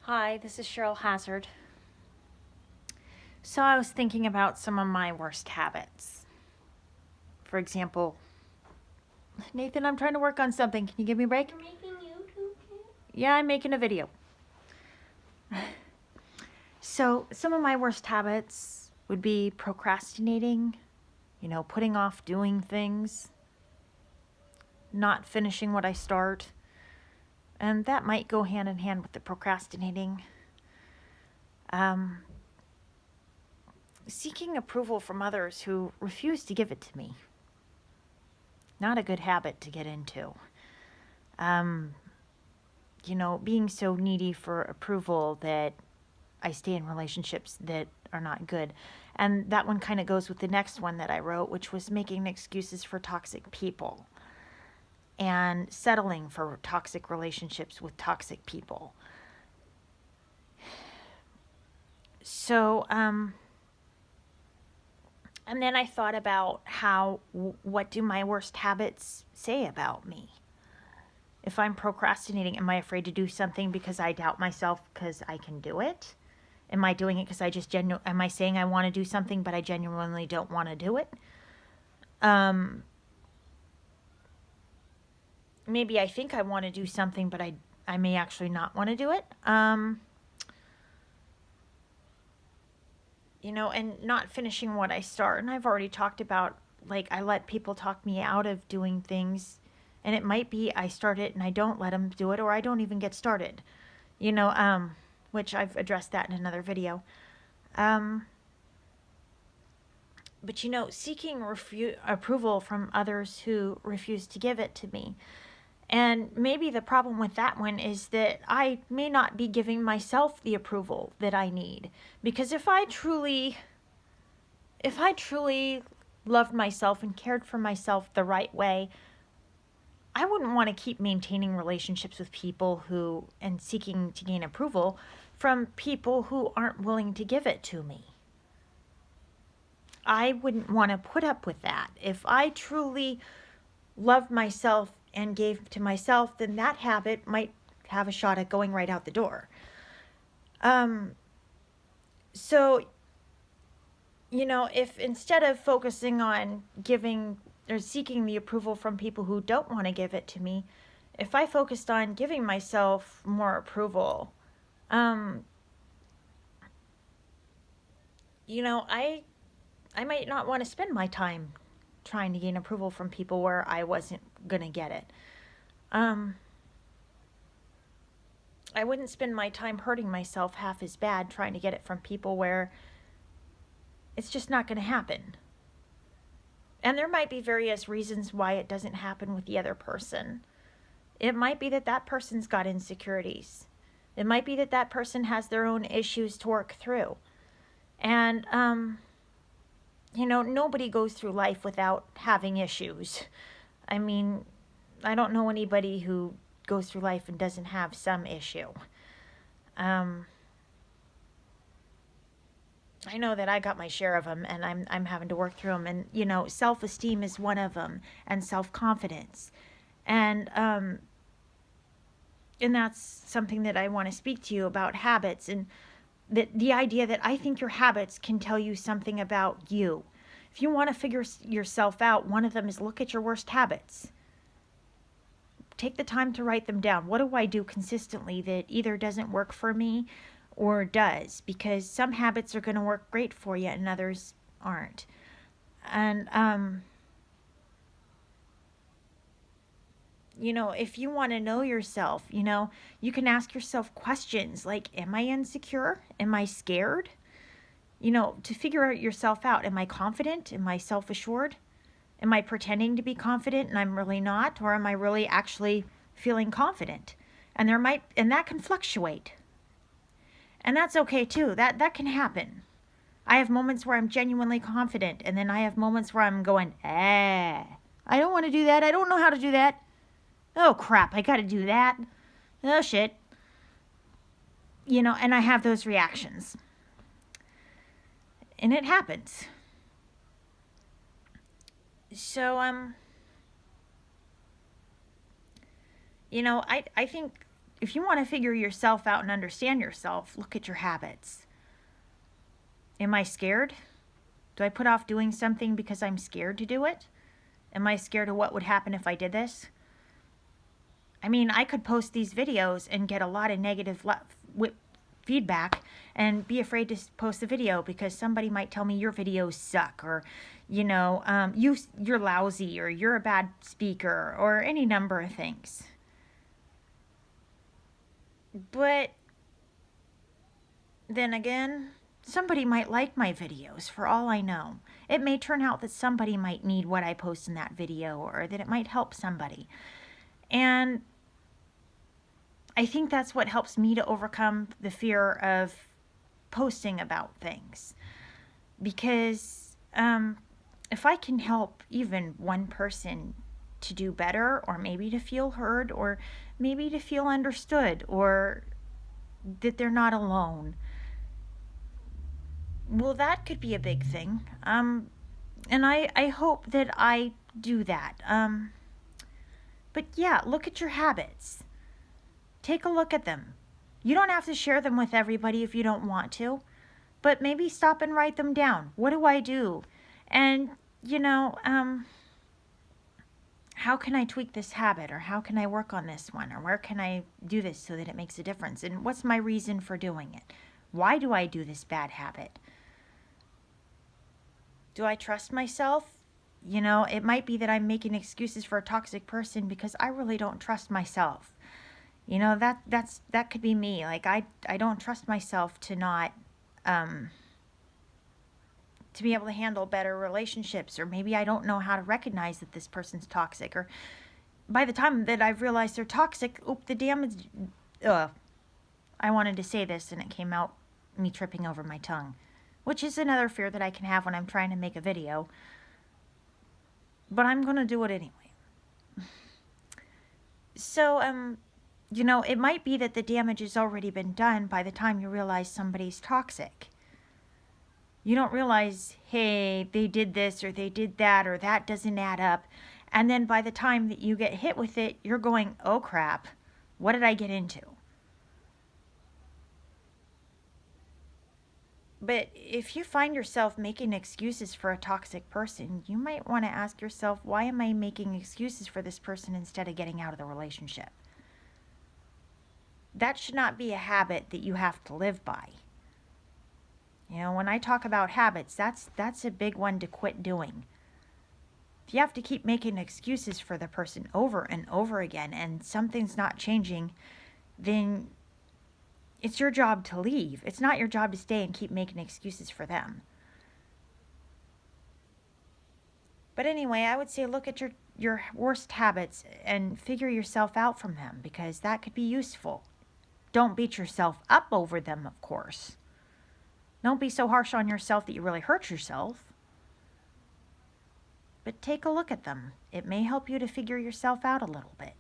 Hi, this is Cheryl Hazzard. So I was thinking about some of my worst habits. For example, Nathan, I'm trying to work on something. Can you give me a break? You're making YouTube, kid? Yeah, I'm making a video. So some of my worst habits would be procrastinating, putting off doing things, not finishing what I start. And that might go hand in hand with the procrastinating. Seeking approval from others who refuse to give it to me. Not a good habit to get into. Being so needy for approval that I stay in relationships that are not good. And that one kind of goes with the next one that I wrote, which was making excuses for toxic people and settling for toxic relationships with toxic people. So, and then I thought about what do my worst habits say about me? If I'm procrastinating, am I afraid to do something because I doubt myself because I can do it? Am I doing it because am I saying I want to do something but I genuinely don't want to do it? Maybe I think I want to do something but I may actually not want to do it. And not finishing what I start. And I've already talked about, like, I let people talk me out of doing things. And it might be I start it and I don't let them do it, or I don't even get started. Which I've addressed that in another video. But seeking approval from others who refuse to give it to me. And maybe the problem with that one is that I may not be giving myself the approval that I need. Because if I truly loved myself and cared for myself the right way, I wouldn't want to keep maintaining relationships with people and seeking to gain approval from people who aren't willing to give it to me. I wouldn't want to put up with that. If I truly loved myself and gave to myself, then that habit might have a shot at going right out the door. So, if instead of focusing on giving or seeking the approval from people who don't want to give it to me, if I focused on giving myself more approval, I might not want to spend my time trying to gain approval from people where I wasn't going to get it. I wouldn't spend my time hurting myself half as bad trying to get it from people where it's just not going to happen. And there might be various reasons why it doesn't happen with the other person. It might be that that person's got insecurities. It might be that that person has their own issues to work through. And, nobody goes through life without having issues. I mean, I don't know anybody who goes through life and doesn't have some issue. I know that I got my share of them, and I'm having to work through them. And self-esteem is one of them, and self-confidence, and that's something that I want to speak to you about, habits, and the idea that I think your habits can tell you something about you. If you want to figure yourself out, one of them is look at your worst habits. Take the time to write them down. What do I do consistently that either doesn't work for me or does? Because some habits are going to work great for you and others aren't. And, if you want to know yourself, you can ask yourself questions like, am I insecure? Am I scared? To figure yourself out. Am I confident? Am I self-assured? Am I pretending to be confident and I'm really not? Or am I really actually feeling confident? And that can fluctuate. And that's okay too. That can happen. I have moments where I'm genuinely confident, and then I have moments where I'm going, I don't want to do that. I don't know how to do that. Oh crap, I got to do that. Oh shit. And I have those reactions. And it happens. So, I think if you want to figure yourself out and understand yourself, look at your habits. Am I scared? Do I put off doing something because I'm scared to do it? Am I scared of what would happen if I did this? I mean, I could post these videos and get a lot of negative feedback and be afraid to post the video because somebody might tell me your videos suck, or you're lousy, or you're a bad speaker, or any number of things. But then again, somebody might like my videos for all I know. It may turn out that somebody might need what I post in that video, or that it might help somebody. And I think that's what helps me to overcome the fear of posting about things. Because if I can help even one person to do better, or maybe to feel heard, or maybe to feel understood, or that they're not alone, well, that could be a big thing. And I hope that I do that. But yeah, look at your habits. Take a look at them. You don't have to share them with everybody if you don't want to, but maybe stop and write them down. What do I do? And, how can I tweak this habit, or how can I work on this one, or where can I do this so that it makes a difference? And what's my reason for doing it? Why do I do this bad habit? Do I trust myself? It might be that I'm making excuses for a toxic person because I really don't trust myself. That could be me. Like, I don't trust myself to not to be able to handle better relationships, or maybe I don't know how to recognize that this person's toxic, or by the time that I've realized they're toxic, the damage. I wanted to say this and it came out me tripping over my tongue, which is another fear that I can have when I'm trying to make a video. But I'm going to do it anyway. So, it might be that the damage has already been done by the time you realize somebody's toxic. You don't realize, hey, they did this or they did that, or that doesn't add up. And then by the time that you get hit with it, you're going, oh crap, what did I get into? But if you find yourself making excuses for a toxic person, you might want to ask yourself, why am I making excuses for this person instead of getting out of the relationship? That should not be a habit that you have to live by. When I talk about habits, that's a big one to quit doing. If you have to keep making excuses for the person over and over again and something's not changing, then it's your job to leave. It's not your job to stay and keep making excuses for them. But anyway, I would say look at your worst habits and figure yourself out from them, because that could be useful. Don't beat yourself up over them, of course. Don't be so harsh on yourself that you really hurt yourself. But take a look at them. It may help you to figure yourself out a little bit.